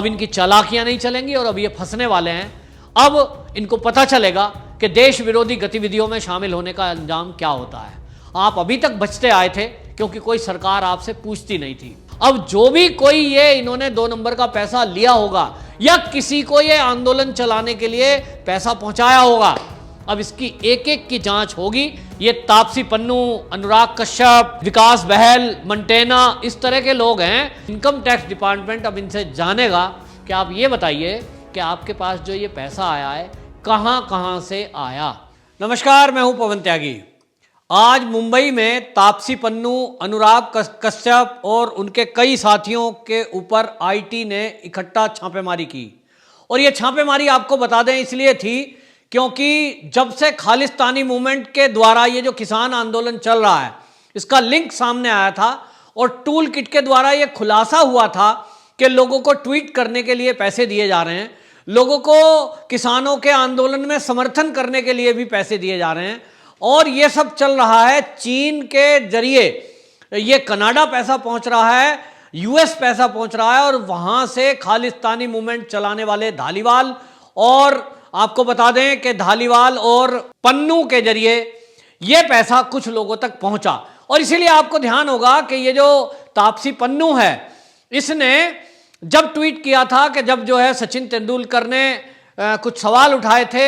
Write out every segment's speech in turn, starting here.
अब इनकी चालाकियां नहीं चलेंगी और अब ये फंसने वाले हैं। अब इनको पता चलेगा कि देश विरोधी गतिविधियों में शामिल होने का अंजाम क्या होता है। आप अभी तक बचते आए थे क्योंकि कोई सरकार आपसे पूछती नहीं थी। अब जो भी कोई ये इन्होंने 2 नंबर का पैसा लिया होगा या किसी को ये आंदोलन चलाने के लिए पैसा पहुंचाया होगा, अब इसकी एक एक की जांच होगी। ये तापसी पन्नू, अनुराग कश्यप, विकास बहल, मंटेना, इस तरह के लोग हैं। इनकम टैक्स डिपार्टमेंट अब इनसे जानेगा कि आप ये बताइए कि आपके पास जो ये पैसा आया है कहां कहां से आया। नमस्कार, मैं हूं पवन त्यागी। आज मुंबई में तापसी पन्नू, अनुराग कश्यप और उनके कई साथियों के ऊपर आईटी ने इकट्ठा छापेमारी की। और ये छापेमारी आपको बता दें इसलिए थी क्योंकि जब से खालिस्तानी मूवमेंट के द्वारा ये जो किसान आंदोलन चल रहा है, इसका लिंक सामने आया था और टूल किट के द्वारा ये खुलासा हुआ था कि लोगों को ट्वीट करने के लिए पैसे दिए जा रहे हैं, लोगों को किसानों के आंदोलन में समर्थन करने के लिए भी पैसे दिए जा रहे हैं। और ये सब चल रहा है चीन के जरिए। ये कनाडा पैसा पहुंच रहा है, यूएस पैसा पहुंच रहा है और वहां से खालिस्तानी मूवमेंट चलाने वाले धालीवाल, और आपको बता दें कि धालीवाल और पन्नू के जरिए ये पैसा कुछ लोगों तक पहुंचा। और इसीलिए आपको ध्यान होगा कि ये जो तापसी पन्नू है, इसने जब ट्वीट किया था कि जब जो है सचिन तेंदुलकर ने कुछ सवाल उठाए थे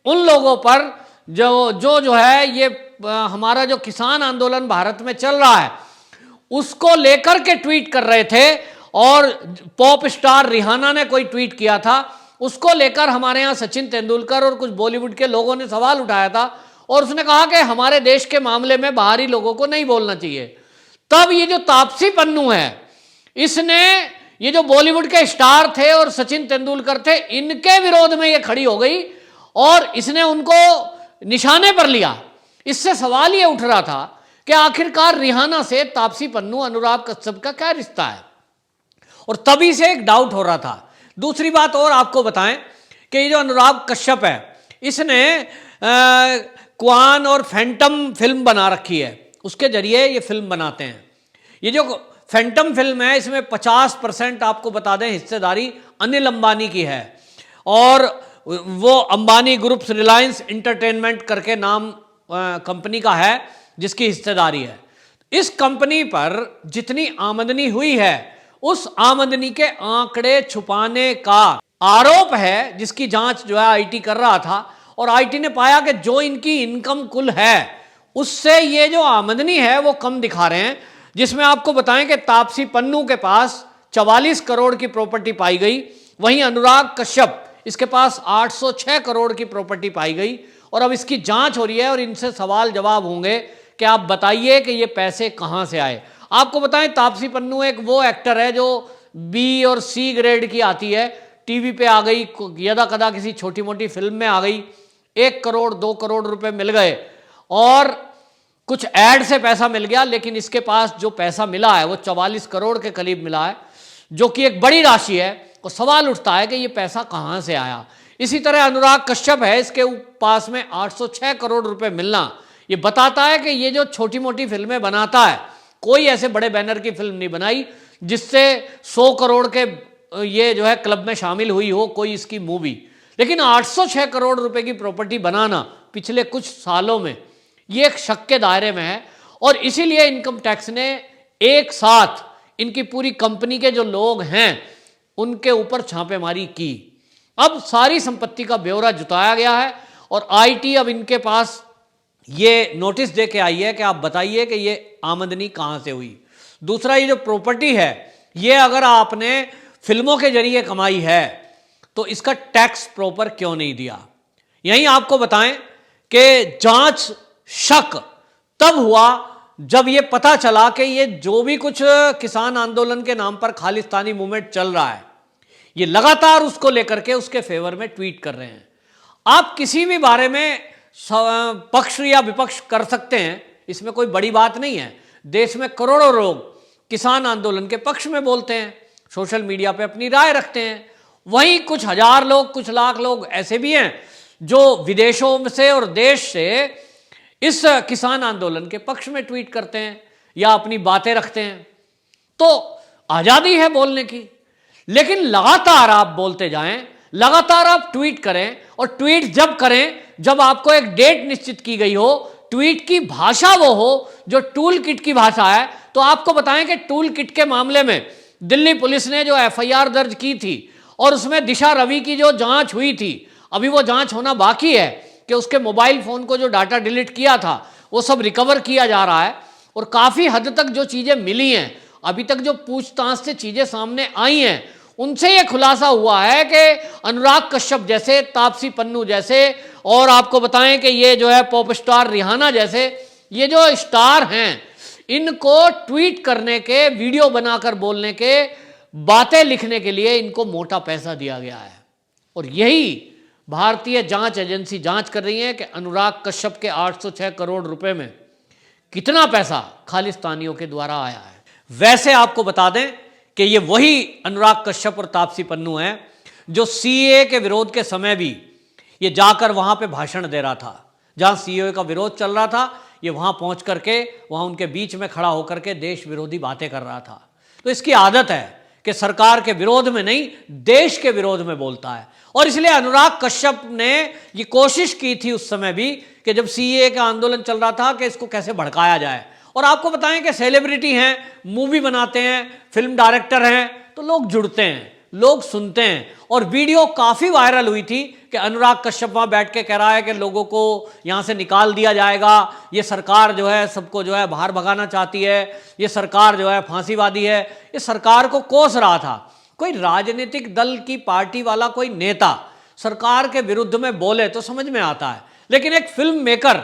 उन लोगों पर जो है ये हमारा जो किसान आंदोलन भारत में चल रहा है उसको लेकर के ट्वीट कर रहे थे। और पॉप स्टार रिहाना ने कोई ट्वीट किया था, उसको लेकर हमारे यहाँ सचिन तेंदुलकर और कुछ बॉलीवुड के लोगों ने सवाल उठाया था और उसने कहा कि हमारे देश के मामले में बाहरी लोगों को नहीं बोलना चाहिए। तब ये जो तापसी पन्नू है, इसने ये जो बॉलीवुड के स्टार थे और सचिन तेंदुलकर थे, इनके विरोध में ये खड़ी हो गई और इसने उनको निशाने पर लिया। इससे सवाल ये उठ रहा था कि आखिरकार रिहाना से तापसी पन्नू, अनुराग कश्यप का क्या रिश्ता है, और तभी से एक डाउट हो रहा था। दूसरी बात और आपको बताएं कि ये जो अनुराग कश्यप है, इसने क्वान और फैंटम फिल्म बना रखी है, उसके जरिए ये फिल्म बनाते हैं। ये जो फैंटम फिल्म है इसमें 50% आपको बता दें हिस्सेदारी अनिल अंबानी की है और वो अंबानी ग्रुप्स रिलायंस एंटरटेनमेंट करके नाम कंपनी का है जिसकी हिस्सेदारी है। इस कंपनी पर जितनी आमदनी हुई है उस आमदनी के आंकड़े छुपाने का आरोप है, जिसकी जांच जो है आईटी कर रहा था और आईटी ने पाया कि जो इनकी इनकम कुल है उससे ये जो आमदनी है वो कम दिखा रहे हैं। जिसमें आपको बताएं कि तापसी पन्नू के पास 44 करोड़ की प्रॉपर्टी पाई गई, वहीं अनुराग कश्यप इसके पास 806 करोड़ की प्रॉपर्टी पाई गई। और अब इसकी जांच हो रही है और इनसे सवाल जवाब होंगे कि आप बताइए कि ये पैसे कहां से आए। आपको बताएं तापसी पन्नू एक वो एक्टर है जो बी और सी ग्रेड की आती है, टीवी पे आ गई, यदा कदा किसी छोटी मोटी फिल्म में आ गई, 1 करोड़ 2 करोड़ रुपए मिल गए और कुछ ऐड से पैसा मिल गया। लेकिन इसके पास जो पैसा मिला है वो 44 करोड़ के करीब मिला है, जो कि एक बड़ी राशि है। और सवाल उठता है कि ये पैसा कहां से आया। इसी तरह अनुराग कश्यप है, इसके पास में 806 करोड़ रुपए मिलना ये बताता है कि ये जो छोटी मोटी फिल्में बनाता है, कोई ऐसे बड़े बैनर की फिल्म नहीं बनाई जिससे 100 करोड़ के ये जो है क्लब में शामिल हुई हो कोई इसकी मूवी। लेकिन 806 करोड़ रुपए की प्रॉपर्टी बनाना पिछले कुछ सालों में ये एक शक के दायरे में है। और इसीलिए इनकम टैक्स ने एक साथ इनकी पूरी कंपनी के जो लोग हैं उनके ऊपर छापेमारी की। अब सारी संपत्ति का ब्यौरा जुटाया गया है और आईटी अब इनके पास ये नोटिस दे के आई है कि आप बताइए कि ये आमदनी कहां से हुई। दूसरा, ये जो प्रॉपर्टी है ये अगर आपने फिल्मों के जरिए कमाई है तो इसका टैक्स प्रॉपर क्यों नहीं दिया। यहीं आपको बताएं कि जांच शक तब हुआ जब ये पता चला कि ये जो भी कुछ किसान आंदोलन के नाम पर खालिस्तानी मूवमेंट चल रहा है, ये लगातार उसको लेकर के उसके फेवर में ट्वीट कर रहे हैं। आप किसी भी बारे में पक्ष या विपक्ष कर सकते हैं, इसमें कोई बड़ी बात नहीं है। देश में करोड़ों लोग किसान आंदोलन के पक्ष में बोलते हैं, सोशल मीडिया पे अपनी राय रखते हैं। वहीं कुछ हजार लोग, कुछ लाख लोग ऐसे भी हैं जो विदेशों से और देश से इस किसान आंदोलन के पक्ष में ट्वीट करते हैं या अपनी बातें रखते हैं। तो आजादी है बोलने की। लेकिन लगातार आप बोलते जाएं, लगातार आप ट्वीट करें, और ट्वीट जब करें जब आपको एक डेट निश्चित की गई हो, ट्वीट की भाषा वो हो जो टूल किट की भाषा है। तो आपको बताएं कि टूल किट के मामले में दिल्ली पुलिस ने जो एफआईआर दर्ज की थी और उसमें दिशा रवि की जो जांच हुई थी, अभी वो जांच होना बाकी है कि उसके मोबाइल फोन को जो डाटा डिलीट किया था वो सब रिकवर किया जा रहा है, और काफी हद तक जो चीजें मिली हैं, अभी तक जो पूछताछ से चीजें सामने आई हैं, उनसे यह खुलासा हुआ है कि अनुराग कश्यप जैसे, तापसी पन्नू जैसे, और आपको बताएं कि ये जो है पॉप स्टार रिहाना जैसे, ये जो स्टार हैं, इनको ट्वीट करने के, वीडियो बनाकर बोलने के, बातें लिखने के लिए इनको मोटा पैसा दिया गया है। और यही भारतीय जांच एजेंसी जांच कर रही है कि अनुराग कश्यप के 806 करोड़ रुपए में कितना पैसा खालिस्तानियों के द्वारा आया है। वैसे आपको बता दें कि ये वही अनुराग कश्यप और तापसी पन्नू हैं जो सीएए के विरोध के समय भी ये जाकर वहां पे भाषण दे रहा था, जहां सीएए का विरोध चल रहा था, ये वहां पहुंच करके वहां उनके बीच में खड़ा होकर के देश विरोधी बातें कर रहा था। तो इसकी आदत है कि सरकार के विरोध में नहीं, देश के विरोध में बोलता है। और इसलिए अनुराग कश्यप ने ये कोशिश की थी उस समय भी कि जब सीएए का आंदोलन चल रहा था कि इसको कैसे भड़काया जाए। और आपको बताएं कि सेलिब्रिटी हैं, मूवी बनाते हैं, फिल्म डायरेक्टर हैं, तो लोग जुड़ते हैं, लोग सुनते हैं। और वीडियो काफी वायरल हुई थी कि अनुराग कश्यप वहां बैठ के कह रहा है कि लोगों को यहां से निकाल दिया जाएगा, ये सरकार जो है सबको जो है बाहर भगाना चाहती है, ये सरकार जो है फांसीवादी है। ये सरकार को कोस रहा था। कोई राजनीतिक दल की पार्टी वाला कोई नेता सरकार के विरुद्ध में बोले तो समझ में आता है, लेकिन एक फिल्म मेकर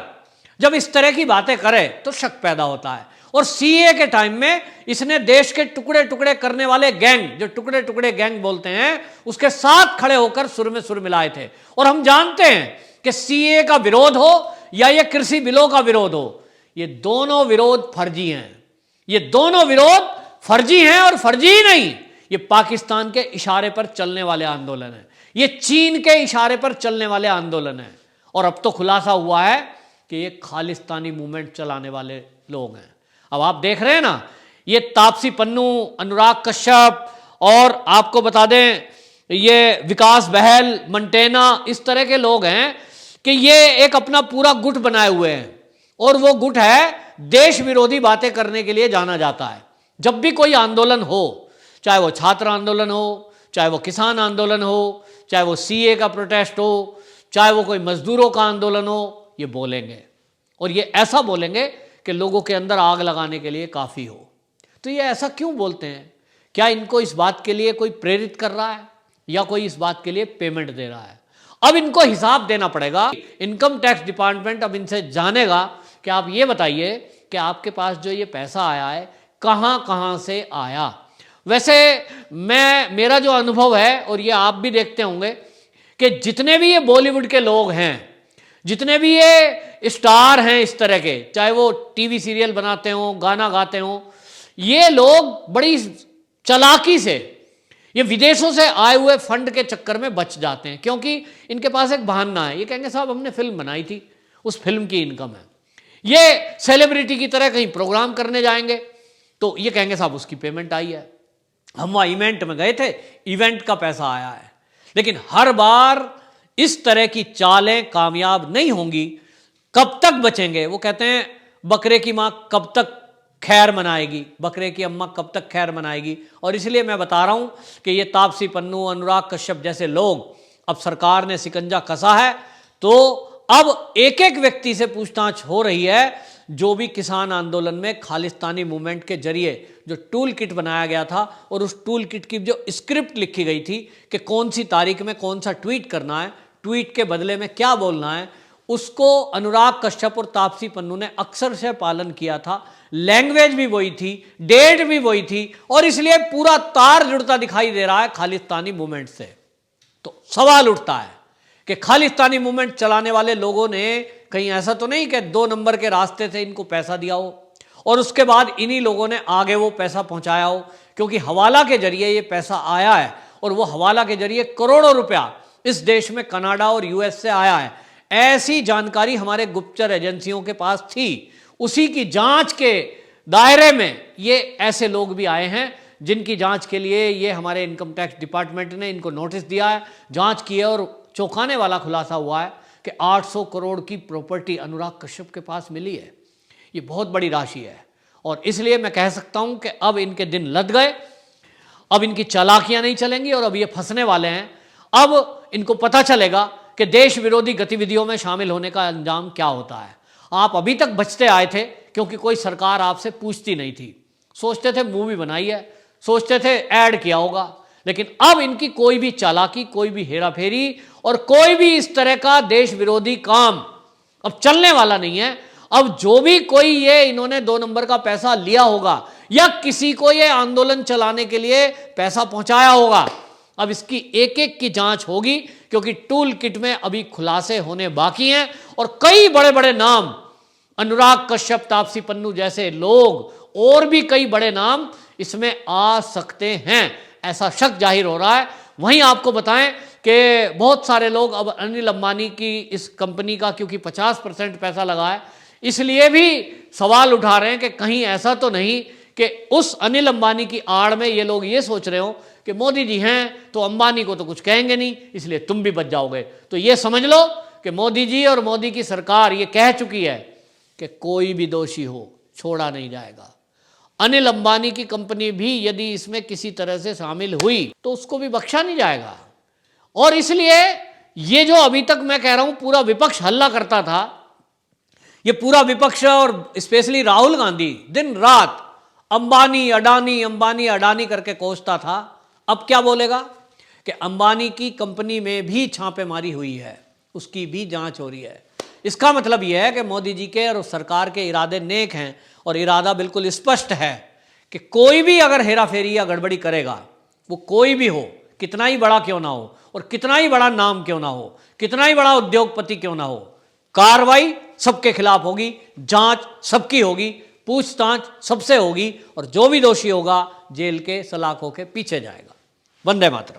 जब इस तरह की बातें करे तो शक पैदा होता है। और सीए के टाइम में इसने देश के टुकड़े टुकड़े करने वाले गैंग, जो टुकड़े टुकड़े गैंग बोलते हैं, उसके साथ खड़े होकर सुर में सुर मिलाए थे। और हम जानते हैं कि सीए का विरोध हो या ये कृषि बिलों का विरोध हो, ये दोनों विरोध फर्जी हैं। ये दोनों विरोध फर्जी हैं, और फर्जी ही नहीं, ये पाकिस्तान के इशारे पर चलने वाले आंदोलन है, ये चीन के इशारे पर चलने वाले आंदोलन है। और अब तो खुलासा हुआ है कि ये खालिस्तानी मूवमेंट चलाने वाले लोग हैं। अब आप देख रहे हैं ना, ये तापसी पन्नू, अनुराग कश्यप, और आपको बता दें ये विकास बहल, मंटेना, इस तरह के लोग हैं कि ये एक अपना पूरा गुट बनाए हुए हैं, और वो गुट है देश विरोधी बातें करने के लिए जाना जाता है। जब भी कोई आंदोलन हो, चाहे वो छात्र आंदोलन हो, चाहे वो किसान आंदोलन हो, चाहे वो सीए का प्रोटेस्ट हो, चाहे वो कोई मजदूरों का आंदोलन हो, ये बोलेंगे। और ये ऐसा बोलेंगे कि लोगों के अंदर आग लगाने के लिए काफ़ी हो। तो ये ऐसा क्यों बोलते हैं? क्या इनको इस बात के लिए कोई प्रेरित कर रहा है, या कोई इस बात के लिए पेमेंट दे रहा है? अब इनको हिसाब देना पड़ेगा। इनकम टैक्स डिपार्टमेंट अब इनसे जानेगा कि आप ये बताइए कि आपके पास जो ये पैसा आया है कहाँ कहाँ से आया। वैसे मेरा जो अनुभव है, और ये आप भी देखते होंगे, कि जितने भी ये बॉलीवुड के लोग हैं, जितने भी ये स्टार हैं इस तरह के, चाहे वो टीवी सीरियल बनाते हों, गाना गाते हों, ये लोग बड़ी चालाकी से ये विदेशों से आए हुए फंड के चक्कर में बच जाते हैं, क्योंकि इनके पास एक बहाना है। ये कहेंगे साहब हमने फिल्म बनाई थी, उस फिल्म की इनकम है। ये सेलिब्रिटी की तरह कहीं प्रोग्राम करने जाएंगे तो ये कहेंगे साहब उसकी पेमेंट आई है, हम वहाँ इवेंट में गए थे, इवेंट का पैसा आया है। लेकिन हर बार इस तरह की चालें कामयाब नहीं होंगी। कब तक बचेंगे? वो कहते हैं बकरे की माँ कब तक खैर मनाएगी, बकरे की अम्मा कब तक खैर मनाएगी। और इसलिए मैं बता रहा हूं कि ये तापसी पन्नू, अनुराग कश्यप जैसे लोग, अब सरकार ने शिकंजा कसा है, तो अब एक एक व्यक्ति से पूछताछ हो रही है जो भी किसान आंदोलन में खालिस्तानी मूवमेंट के जरिए जो टूल किट बनाया गया था, और उस टूल किट की जो स्क्रिप्ट लिखी गई थी कि कौन सी तारीख में कौन सा ट्वीट करना है, ट्वीट के बदले में क्या बोलना है, उसको अनुराग कश्यप और तापसी पन्नू ने अक्सर से पालन किया था। लैंग्वेज भी वही थी, डेट भी वही थी, और इसलिए पूरा तार जुड़ता दिखाई दे रहा है खालिस्तानी मूवमेंट से। तो सवाल उठता है कि खालिस्तानी मूवमेंट चलाने वाले लोगों ने कहीं ऐसा तो नहीं कि 2 नंबर के रास्ते से इनको पैसा दिया हो और उसके बाद इन्हीं लोगों ने आगे वो पैसा पहुंचाया हो, क्योंकि हवाला के जरिए ये पैसा आया है, और वो हवाला के जरिए करोड़ों रुपया इस देश में कनाडा और यूएस से आया है। ऐसी जानकारी हमारे गुप्तचर एजेंसियों के पास थी। उसी की जांच के दायरे में ये ऐसे लोग भी आए हैं जिनकी जांच के लिए ये हमारे इनकम टैक्स डिपार्टमेंट ने इनको नोटिस दिया है, जांच की है और चौंकाने वाला खुलासा हुआ है कि 800 करोड़ की प्रॉपर्टी अनुराग कश्यप के पास मिली है। ये बहुत बड़ी राशि है और इसलिए मैं कह सकता हूं कि अब इनके दिन लद गए, अब इनकी चालाकियां नहीं चलेंगी और अब ये फंसने वाले हैं। अब इनको पता चलेगा कि देश विरोधी गतिविधियों में शामिल होने का अंजाम क्या होता है। आप अभी तक बचते आए थे क्योंकि कोई सरकार आपसे पूछती नहीं थी, सोचते थे मूवी बनाई है, सोचते थे ऐड किया होगा, लेकिन अब इनकी कोई भी चालाकी, कोई भी हेराफेरी और कोई भी इस तरह का देश विरोधी काम अब चलने वाला नहीं है। अब जो भी कोई ये इन्होंने 2 नंबर का पैसा लिया होगा या किसी को ये आंदोलन चलाने के लिए पैसा पहुंचाया होगा, अब इसकी एक एक की जांच होगी क्योंकि टूल किट में अभी खुलासे होने बाकी हैं और कई बड़े बड़े नाम, अनुराग कश्यप, तापसी पन्नू जैसे लोग और भी कई बड़े नाम इसमें आ सकते हैं, ऐसा शक जाहिर हो रहा है। वहीं आपको बताएं कि बहुत सारे लोग अब अनिल अंबानी की इस कंपनी का, क्योंकि 50% पैसा लगा है, इसलिए भी सवाल उठा रहे हैं कि कहीं ऐसा तो नहीं कि उस अनिल अंबानी की आड़ में ये लोग ये सोच रहे हो कि मोदी जी हैं तो अंबानी को तो कुछ कहेंगे नहीं, इसलिए तुम भी बच जाओगे। तो ये समझ लो कि मोदी जी और मोदी की सरकार ये कह चुकी है कि कोई भी दोषी हो छोड़ा नहीं जाएगा। अनिल अंबानी की कंपनी भी यदि इसमें किसी तरह से शामिल हुई तो उसको भी बख्शा नहीं जाएगा। और इसलिए ये जो अभी तक मैं कह रहा हूं पूरा विपक्ष हल्ला करता था, ये पूरा विपक्ष और स्पेशली राहुल गांधी दिन रात अंबानी अडानी करके कोसता था, अब क्या बोलेगा कि अंबानी की कंपनी में भी छापेमारी हुई है, उसकी भी जांच हो रही है। इसका मतलब यह है कि मोदी जी के और सरकार के इरादे नेक हैं और इरादा बिल्कुल स्पष्ट है कि कोई भी अगर हेराफेरी या गड़बड़ी करेगा, वो कोई भी हो, कितना ही बड़ा क्यों ना हो और कितना ही बड़ा नाम क्यों ना हो, कितना ही बड़ा उद्योगपति क्यों ना हो, कार्रवाई सबके खिलाफ होगी, जांच सबकी होगी, पूछताछ सबसे होगी और जो भी दोषी होगा जेल के सलाखों के पीछे जाएगा। वंदे मातरम।